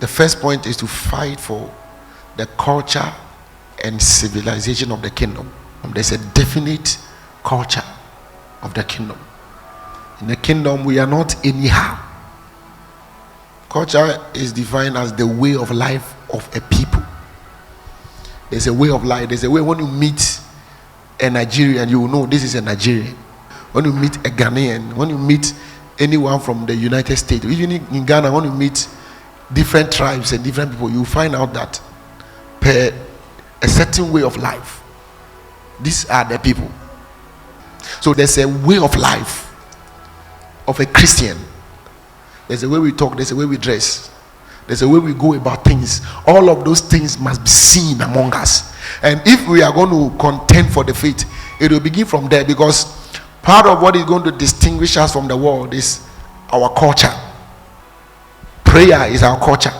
The first point is to fight for the culture and civilization of the kingdom. There's a definite culture of the kingdom. In the kingdom, we are not anyhow. Culture is defined as the way of life of a people. There's a way of life. There's a way when you meet a Nigerian, you will know this is a Nigerian. When you meet a Ghanaian, when you meet anyone from the United States, even in Ghana, when you meet different tribes and different people, you find out that per a certain way of life, these are the people. So there's a way of life of a Christian. There's a way we talk, there's a way we dress, there's a way we go about things. All of those things must be seen among us. And if we are going to contend for the faith, it will begin from there, because part of what is going to distinguish us from the world is our culture. Prayer is our culture.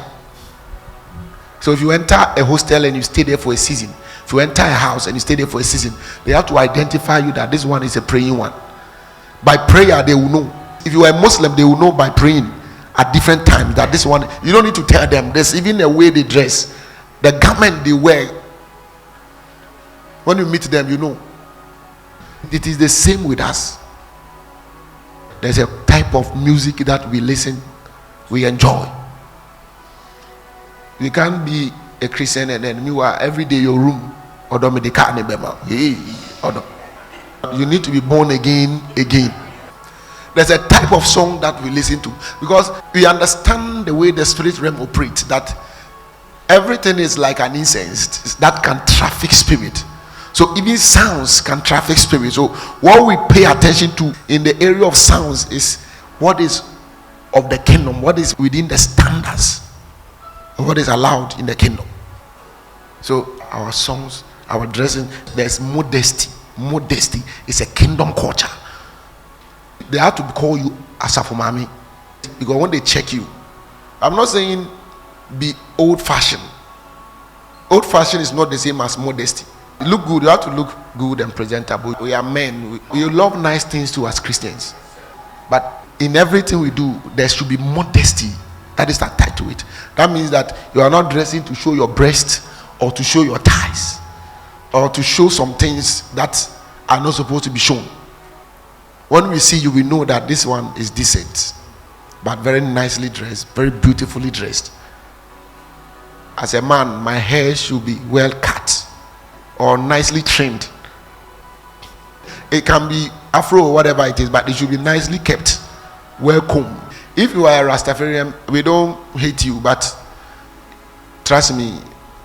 So if you enter a hostel and you stay there for a season, if you enter a house and you stay there for a season, they have to identify you that this one is a praying one. By prayer, they will know. If you are a Muslim, they will know by praying at different times that this one, you don't need to tell them. There's even a way they dress, the garment they wear. When you meet them, you know. It is the same with us. There's a type of music that we listen, we enjoy. You can't be a Christian and then you are every day your room. You need to be born again. There's a type of song that we listen to, because we understand the way the spirit realm operates, that everything is like an incense that can traffic spirit. So even sounds can traffic spirit. So what we pay attention to in the area of sounds is what is of the kingdom, what is within the standards, what is allowed in the kingdom. So our songs, our dressing, there's modesty. Modesty is a kingdom culture. They have to call you Asafomami, because when they check you, I'm not saying be old-fashioned. Old-fashioned is not the same as modesty. You look good, you have to look good and presentable. We are men. We love nice things too as Christians. But in everything we do, there should be modesty that is attached to it. That means that you are not dressing to show your breast or to show your thighs or to show some things that are not supposed to be shown. When we see you, we know that this one is decent, but very nicely dressed, very beautifully dressed. As a man, my hair should be well cut or nicely trimmed. It can be afro or whatever it is, but it should be nicely kept, well combed. If you are a Rastafarian, we don't hate you, but trust me,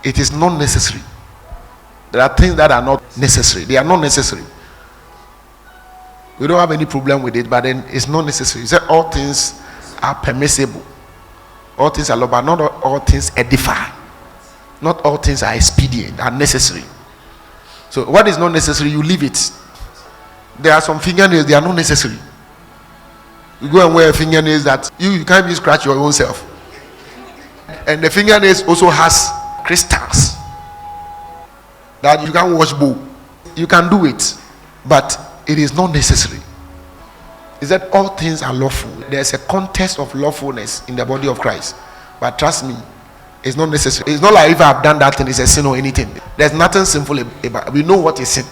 it is not necessary. There are things that are not necessary. They are not necessary. We don't have any problem with it, but then it's not necessary. So all things are permissible. All things are love, but not all things edify. Not all things are expedient, are necessary. So what is not necessary, you leave it. There are some fingernails, they are not necessary. You go and wear fingernails that you can't even scratch your own self. And the fingernails also has crystals that you can't wash bowl. You can do it, but it is not necessary. Is that all things are lawful? There's a context of lawfulness in the body of Christ, but trust me, it's not necessary. It's not like if I've done that thing, it's a sin or anything. There's nothing sinful about it. We know what is sin.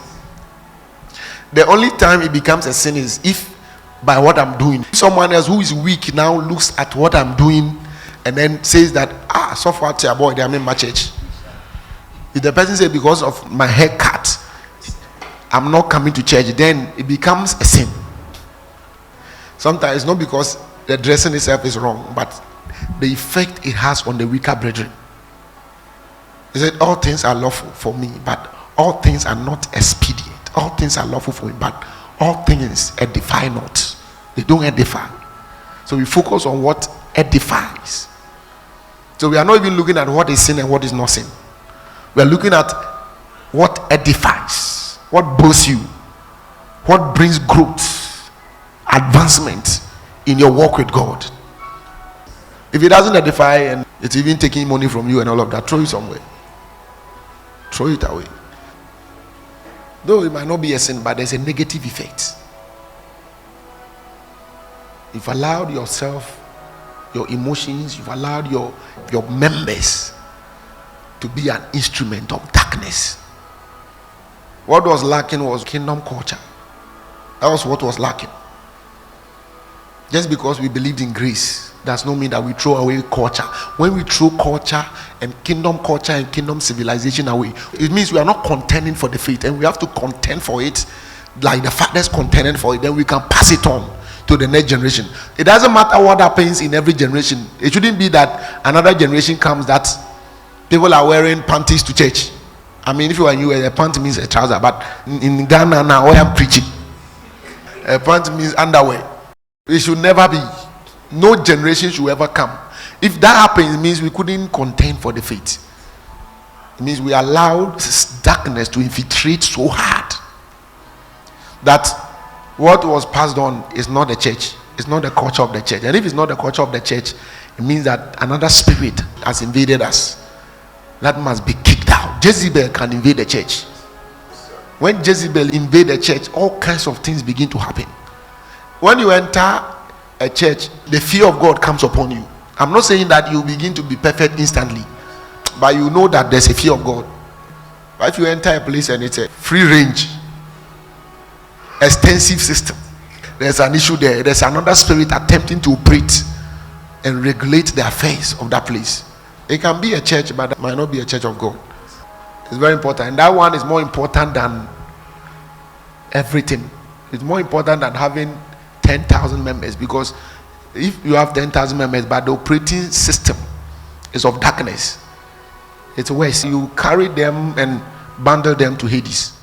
The only time it becomes a sin is if by what I'm doing, someone else who is weak now looks at what I'm doing and then says that so far to your boy, they are in my church. If the person says because of my haircut I'm not coming to church, then it becomes a sin. Sometimes it's not because the dressing itself is wrong, but the effect it has on the weaker brethren. He said all things are lawful for me, but all things are not expedient. All things are lawful for me, but all things edify not. They don't edify. So we focus on what edifies. So we are not even looking at what is sin and what is not sin. We are looking at what edifies, what boasts you, what brings growth, advancement in your walk with God. If it doesn't edify and it's even taking money from you and all of that, throw it somewhere. Throw it away. Though it might not be a sin, but there's a negative effect. You've allowed yourself your emotions, you've allowed your members to be an instrument of darkness. What was lacking was kingdom culture. That was what was lacking. Just because we believed in grace does not mean that we throw away culture. When we throw culture and kingdom civilization away, it means we are not contending for the faith, and we have to contend for it like the fathers contended for it. Then we can pass it on to the next generation. It doesn't matter what happens in every generation. It shouldn't be that another generation comes that people are wearing panties to church. I mean, if you are new, a pant means a trouser, but in Ghana now, I am preaching. A pant means underwear. It should never be. No generation should ever come. If that happens, it means we couldn't contend for the faith. It means we allowed darkness to infiltrate so hard that what was passed on is not the church. It's not the culture of the church. And if it's not the culture of the church, it means that another spirit has invaded us. That must be kicked out. Jezebel can invade the church. When Jezebel invade the church, all kinds of things begin to happen. When you enter a church, the fear of God comes upon you. I'm not saying that you begin to be perfect instantly, but you know that there's a fear of God. But if you enter a place and it's a free range, extensive system, there's an issue there. There's another spirit attempting to operate and regulate the affairs of that place. It can be a church, but it might not be a church of God. It's very important. And that one is more important than everything. It's more important than having 10,000 members, because if you have 10,000 members but the operating system is of darkness, it's worse. You carry them and bundle them to Hades.